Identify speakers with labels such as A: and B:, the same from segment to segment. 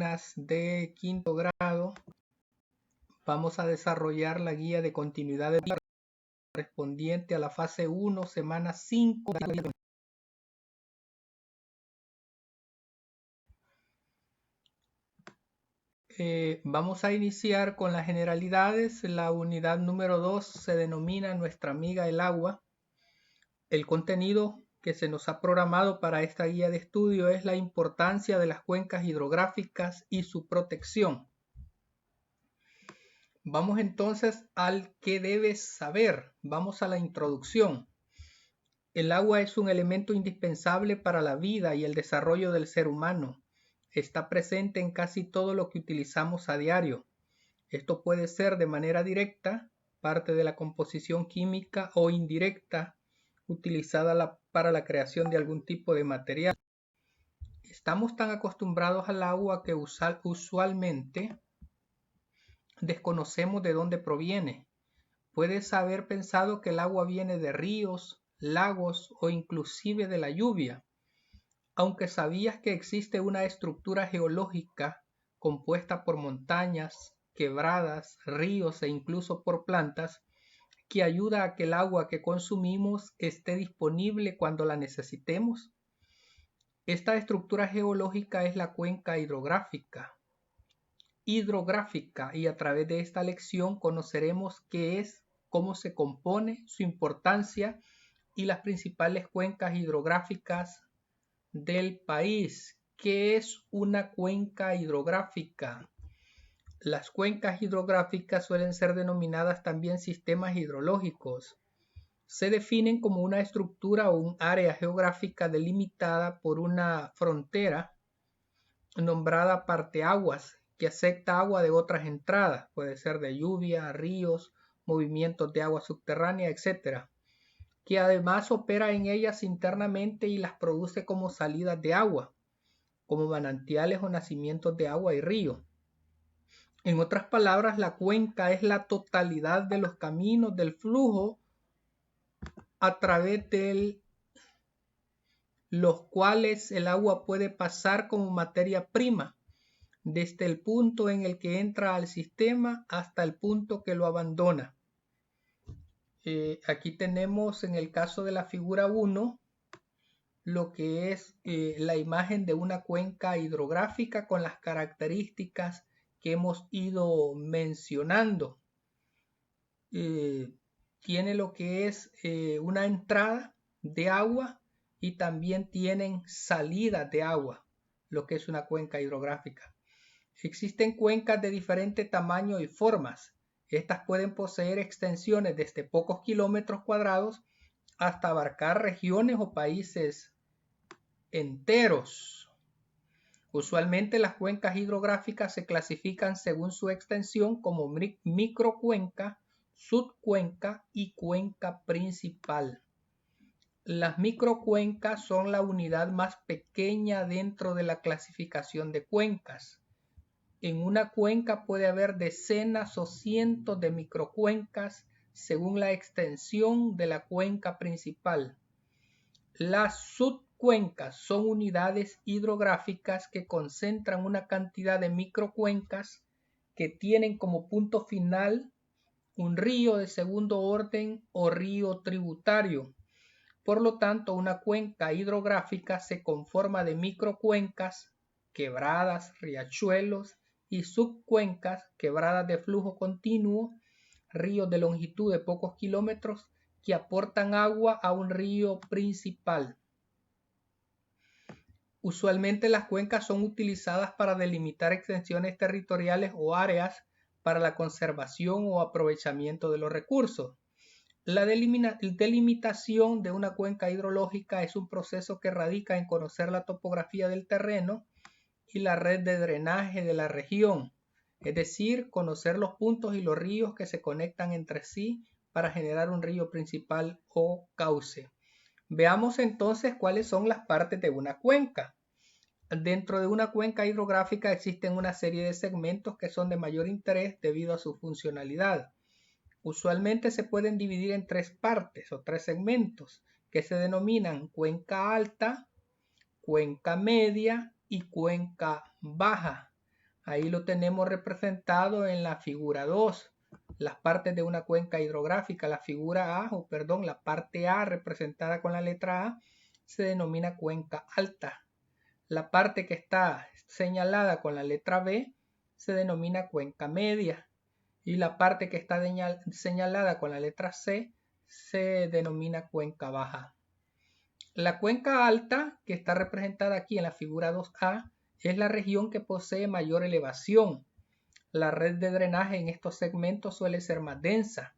A: alumnas de quinto grado, vamos a desarrollar la guía de continuidad de vida correspondiente a la fase 1, semana 5. Vamos a iniciar con las generalidades. La unidad número 2 se denomina Nuestra amiga el agua. El contenido que se nos ha programado para esta guía de estudio es la importancia de las cuencas hidrográficas y su protección. Vamos entonces al que debes saber. Vamos a la introducción. El agua es un elemento indispensable para la vida y el desarrollo del ser humano. Está presente en casi todo lo que utilizamos a diario. Esto puede ser de manera directa, parte de la composición química, o indirecta, utilizada para la creación de algún tipo de material. Estamos tan acostumbrados al agua que usualmente desconocemos de dónde proviene. Puedes haber pensado que el agua viene de ríos, lagos o inclusive de la lluvia. Aunque sabías que existe una estructura geológica compuesta por montañas, quebradas, ríos e incluso por plantas, que ayuda a que el agua que consumimos esté disponible cuando la necesitemos. Esta estructura geológica es la cuenca hidrográfica. Y a través de esta lección conoceremos qué es, cómo se compone, su importancia y las principales cuencas hidrográficas del país. ¿Qué es una cuenca hidrográfica? Las cuencas hidrográficas suelen ser denominadas también sistemas hidrológicos. Se definen como una estructura o un área geográfica delimitada por una frontera nombrada parteaguas que acepta agua de otras entradas, puede ser de lluvia, ríos, movimientos de agua subterránea, etc., que además opera en ellas internamente y las produce como salidas de agua, como manantiales o nacimientos de agua y río. En otras palabras, la cuenca es la totalidad de los caminos del flujo a través de los cuales el agua puede pasar como materia prima, desde el punto en el que entra al sistema hasta el punto que lo abandona. Aquí tenemos en el caso de la figura 1 lo que es la imagen de una cuenca hidrográfica con las características que hemos ido mencionando. Tiene lo que es una entrada de agua y también tienen salida de agua, lo que es una cuenca hidrográfica. Existen cuencas de diferente tamaño y formas. Estas pueden poseer extensiones desde pocos kilómetros cuadrados hasta abarcar regiones o países enteros. Usualmente las cuencas hidrográficas se clasifican según su extensión como microcuenca, subcuenca y cuenca principal. Las microcuencas son la unidad más pequeña dentro de la clasificación de cuencas. En una cuenca puede haber decenas o cientos de microcuencas según la extensión de la cuenca principal. Las subcuencas son unidades hidrográficas que concentran una cantidad de microcuencas que tienen como punto final un río de segundo orden o río tributario. Por lo tanto, una cuenca hidrográfica se conforma de microcuencas, quebradas, riachuelos y subcuencas, quebradas de flujo continuo, ríos de longitud de pocos kilómetros que aportan agua a un río principal. Usualmente las cuencas son utilizadas para delimitar extensiones territoriales o áreas para la conservación o aprovechamiento de los recursos. La delimitación de una cuenca hidrológica es un proceso que radica en conocer la topografía del terreno y la red de drenaje de la región, es decir, conocer los puntos y los ríos que se conectan entre sí para generar un río principal o cauce. Veamos entonces cuáles son las partes de una cuenca. Dentro de una cuenca hidrográfica existen una serie de segmentos que son de mayor interés debido a su funcionalidad. Usualmente se pueden dividir en tres partes o tres segmentos que se denominan cuenca alta, cuenca media y cuenca baja. Ahí lo tenemos representado en la figura 2. Las partes de una cuenca hidrográfica, la figura A, la parte A representada con la letra A, se denomina cuenca alta. La parte que está señalada con la letra B se denomina cuenca media. Y la parte que está señalada con la letra C se denomina cuenca baja. La cuenca alta, que está representada aquí en la figura 2A, es la región que posee mayor elevación. La red de drenaje en estos segmentos suele ser más densa,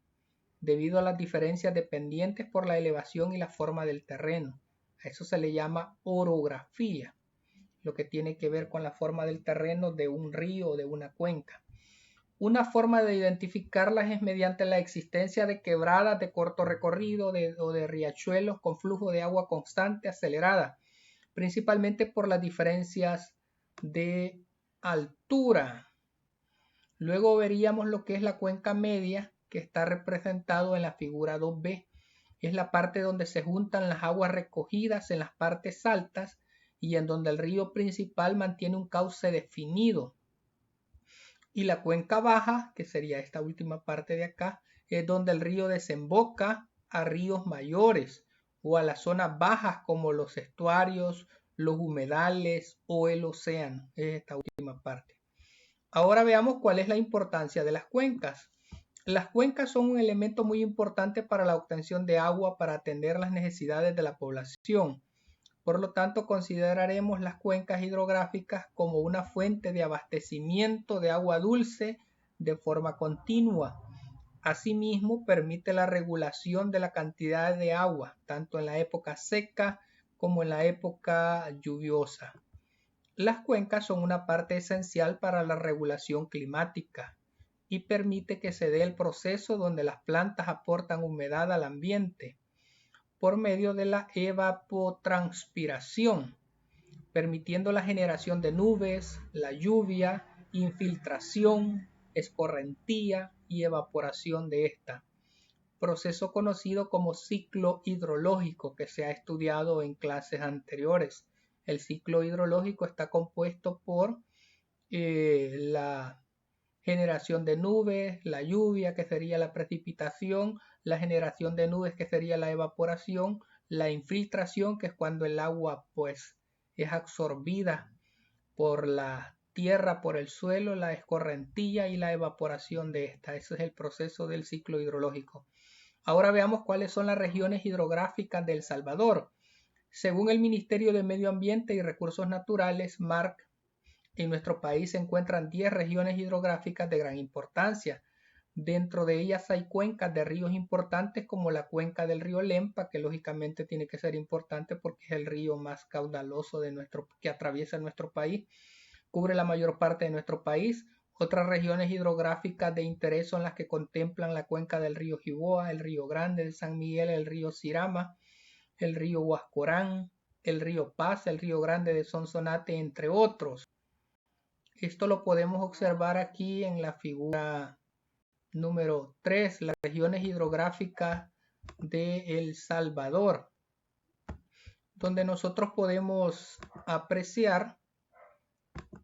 A: debido a las diferencias dependientes por la elevación y la forma del terreno. A eso se le llama orografía, lo que tiene que ver con la forma del terreno de un río o de una cuenca. Una forma de identificarlas es mediante la existencia de quebradas de corto recorrido o de riachuelos con flujo de agua constante acelerada, principalmente por las diferencias de altura. Luego veríamos lo que es la cuenca media, que está representado en la figura 2B. Es la parte donde se juntan las aguas recogidas en las partes altas y en donde el río principal mantiene un cauce definido. Y la cuenca baja, que sería esta última parte de acá, es donde el río desemboca a ríos mayores o a las zonas bajas como los estuarios, los humedales o el océano. Es esta última parte. Ahora veamos cuál es la importancia de las cuencas. Las cuencas son un elemento muy importante para la obtención de agua para atender las necesidades de la población. Por lo tanto, consideraremos las cuencas hidrográficas como una fuente de abastecimiento de agua dulce de forma continua. Asimismo, permite la regulación de la cantidad de agua, tanto en la época seca como en la época lluviosa. Las cuencas son una parte esencial para la regulación climática y permite que se dé el proceso donde las plantas aportan humedad al ambiente por medio de la evapotranspiración, permitiendo la generación de nubes, la lluvia, infiltración, escorrentía y evaporación de esta. Proceso conocido como ciclo hidrológico que se ha estudiado en clases anteriores. El ciclo hidrológico está compuesto por la generación de nubes, la lluvia, que sería la precipitación, la generación de nubes, que sería la evaporación, la infiltración, que es cuando el agua pues es absorbida por la tierra, por el suelo, la escorrentía y la evaporación de esta. Ese es el proceso del ciclo hidrológico. Ahora veamos cuáles son las regiones hidrográficas de El Salvador. Según el Ministerio de Medio Ambiente y Recursos Naturales, MARC, en nuestro país se encuentran 10 regiones hidrográficas de gran importancia. Dentro de ellas hay cuencas de ríos importantes como la cuenca del río Lempa, que lógicamente tiene que ser importante porque es el río más caudaloso que atraviesa nuestro país. Cubre la mayor parte de nuestro país. Otras regiones hidrográficas de interés son las que contemplan la cuenca del río Jiboa, el río Grande de San Miguel, el río Sirama, el río Huascorán, el río Paz, el río Grande de Sonsonate, entre otros. Esto lo podemos observar aquí en la figura número 3, las regiones hidrográficas de El Salvador, donde nosotros podemos apreciar,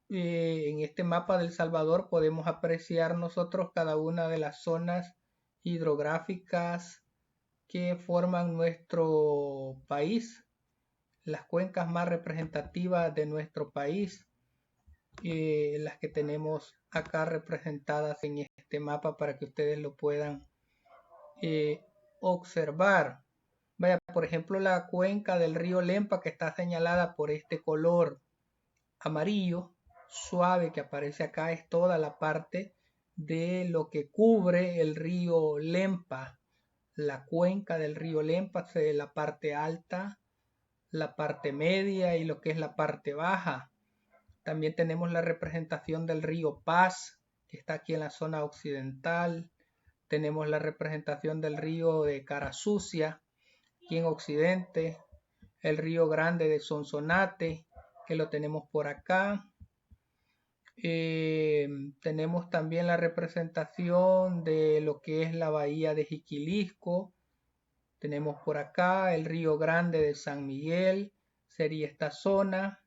A: en este mapa del Salvador podemos apreciar nosotros cada una de las zonas hidrográficas que forman nuestro país, las cuencas más representativas de nuestro país. Las que tenemos acá representadas en este mapa para que ustedes lo puedan observar. Vaya, por ejemplo, la cuenca del río Lempa, que está señalada por este color amarillo suave que aparece acá, es toda la parte de lo que cubre el río Lempa. La cuenca del río Lempa, la parte alta, la parte media y lo que es la parte baja. También tenemos la representación del río Paz, que está aquí en la zona occidental. Tenemos la representación del río de Carasucia, aquí en occidente. El río Grande de Sonsonate, que lo tenemos por acá. Tenemos también la representación de lo que es la bahía de Jiquilisco. Tenemos por acá el río Grande de San Miguel, sería esta zona.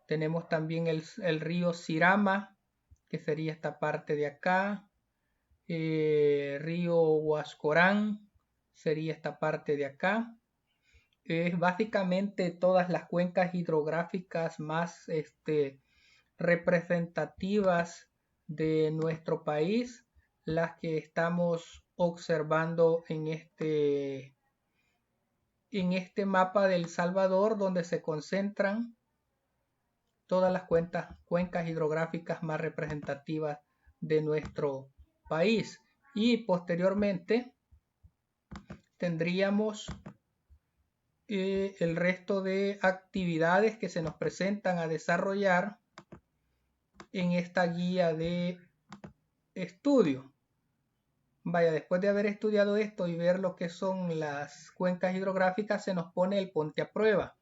A: Tenemos también el río Sirama, que sería esta parte de acá. Río Huascorán sería esta parte de acá. Es básicamente todas las cuencas hidrográficas más representativas de nuestro país, las que estamos observando en este mapa del Salvador, donde se concentran todas las cuencas hidrográficas más representativas de nuestro país. Y posteriormente tendríamos el resto de actividades que se nos presentan a desarrollar en esta guía de estudio. Vaya, después de haber estudiado esto y ver lo que son las cuencas hidrográficas, se nos pone el ponte a prueba.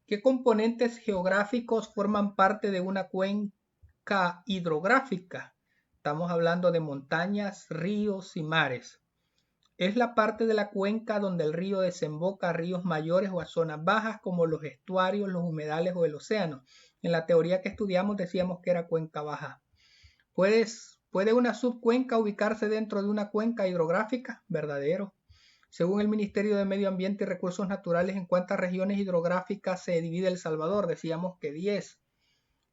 A: ¿Qué componentes geográficos forman parte de una cuenca hidrográfica? Estamos hablando de montañas, ríos y mares. Es la parte de la cuenca donde el río desemboca a ríos mayores o a zonas bajas como los estuarios, los humedales o el océano. En la teoría que estudiamos decíamos que era cuenca baja. ¿Puede una subcuenca ubicarse dentro de una cuenca hidrográfica? Verdadero. Según el Ministerio de Medio Ambiente y Recursos Naturales, ¿en cuántas regiones hidrográficas se divide El Salvador? Decíamos que 10.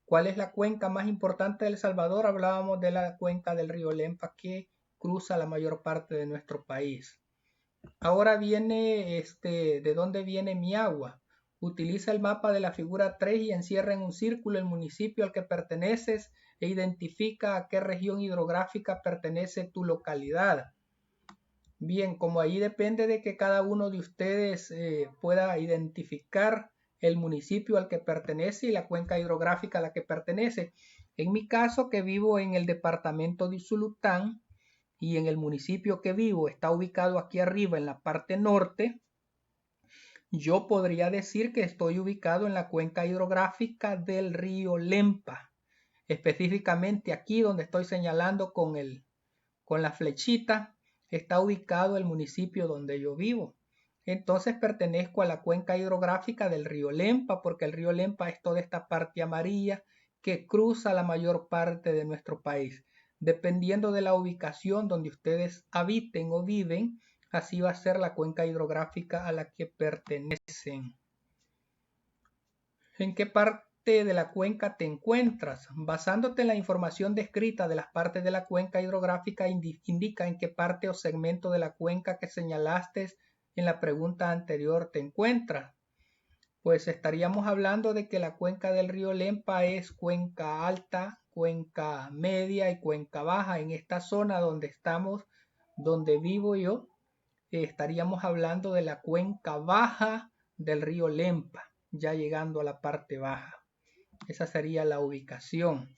A: ¿Cuál es la cuenca más importante de El Salvador? Hablábamos de la cuenca del río Lempa, que cruza la mayor parte de nuestro país. Ahora viene ¿de dónde viene mi agua? Utiliza el mapa de la figura 3 y encierra en un círculo el municipio al que perteneces e identifica a qué región hidrográfica pertenece tu localidad. Bien, como ahí depende de que cada uno de ustedes pueda identificar el municipio al que pertenece y la cuenca hidrográfica a la que pertenece. En mi caso, que vivo en el departamento de Usulután y en el municipio que vivo está ubicado aquí arriba en la parte norte, yo podría decir que estoy ubicado en la cuenca hidrográfica del río Lempa. Específicamente aquí donde estoy señalando con la flechita, está ubicado el municipio donde yo vivo. Entonces pertenezco a la cuenca hidrográfica del río Lempa, porque el río Lempa es toda esta parte amarilla que cruza la mayor parte de nuestro país. Dependiendo de la ubicación donde ustedes habiten o viven, así va a ser la cuenca hidrográfica a la que pertenecen. ¿En qué parte de la cuenca te encuentras? Basándote en la información descrita de las partes de la cuenca hidrográfica, indica en qué parte o segmento de la cuenca que señalaste en la pregunta anterior te encuentras. Pues estaríamos hablando de que la cuenca del río Lempa es cuenca alta, cuenca media y cuenca baja. En esta zona donde estamos, donde vivo yo, estaríamos hablando de la cuenca baja del río Lempa, ya llegando a la parte baja. Esa sería la ubicación.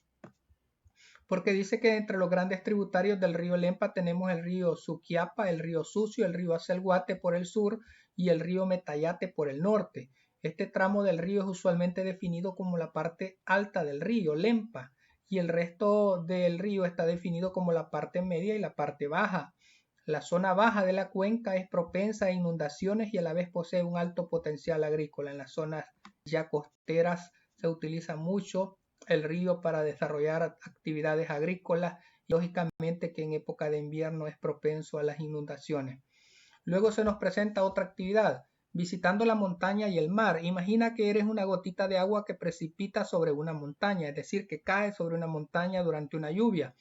A: Porque dice que entre los grandes tributarios del río Lempa tenemos el río Suquiapa, el río Sucio, el río Acelguate por el sur y el río Metayate por el norte. Este tramo del río es usualmente definido como la parte alta del río Lempa y el resto del río está definido como la parte media y la parte baja. La zona baja de la cuenca es propensa a inundaciones y a la vez posee un alto potencial agrícola. En las zonas ya costeras se utiliza mucho el río para desarrollar actividades agrícolas y lógicamente que en época de invierno es propenso a las inundaciones. Luego se nos presenta otra actividad, visitando la montaña y el mar. Imagina que eres una gotita de agua que precipita sobre una montaña, es decir, que cae sobre una montaña durante una lluvia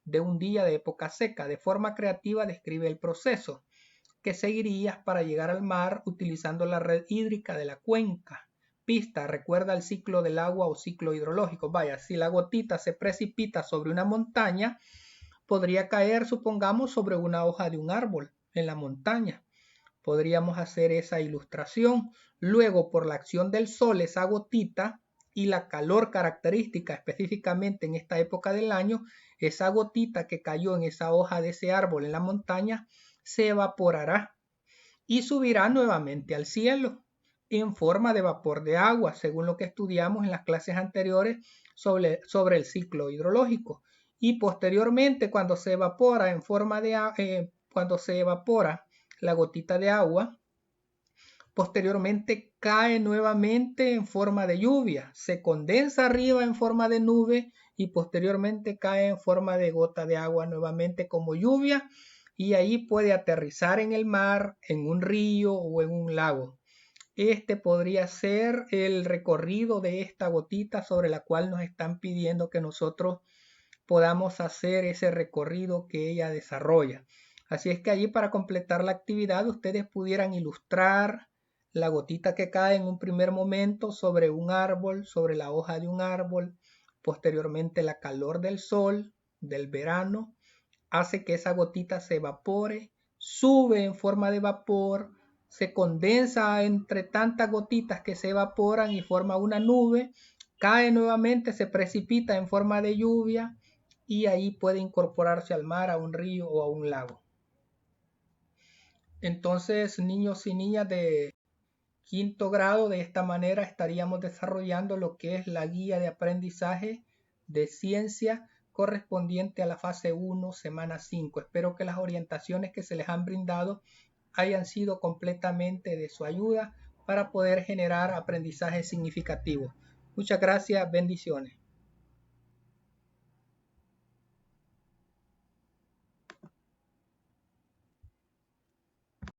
A: de un día de época seca. De forma creativa describe el proceso que seguirías para llegar al mar utilizando la red hídrica de la cuenca. Pista, recuerda el ciclo del agua o ciclo hidrológico. Vaya, si la gotita se precipita sobre una montaña, podría caer, supongamos, sobre una hoja de un árbol en la montaña. Podríamos hacer esa ilustración. Luego, por la acción del sol, esa gotita y la calor característica específicamente en esta época del año, esa gotita que cayó en esa hoja de ese árbol en la montaña se evaporará y subirá nuevamente al cielo en forma de vapor de agua, según lo que estudiamos en las clases anteriores sobre el ciclo hidrológico. Y posteriormente, cuando se evapora en forma de cuando se evapora la gotita de agua, posteriormente cae nuevamente en forma de lluvia, se condensa arriba en forma de nube y posteriormente cae en forma de gota de agua nuevamente como lluvia, y ahí puede aterrizar en el mar, en un río o en un lago. Este podría ser el recorrido de esta gotita sobre la cual nos están pidiendo que nosotros podamos hacer ese recorrido que ella desarrolla. Así es que allí, para completar la actividad, ustedes pudieran ilustrar la gotita que cae en un primer momento sobre un árbol, sobre la hoja de un árbol. Posteriormente, la calor del sol, del verano, hace que esa gotita se evapore, sube en forma de vapor, se condensa entre tantas gotitas que se evaporan y forma una nube, cae nuevamente, se precipita en forma de lluvia y ahí puede incorporarse al mar, a un río o a un lago. Entonces, niños y niñas de quinto grado, de esta manera estaríamos desarrollando lo que es la guía de aprendizaje de ciencia correspondiente a la fase 1, semana 5. Espero que las orientaciones que se les han brindado hayan sido completamente de su ayuda para poder generar aprendizaje significativo. Muchas gracias, bendiciones.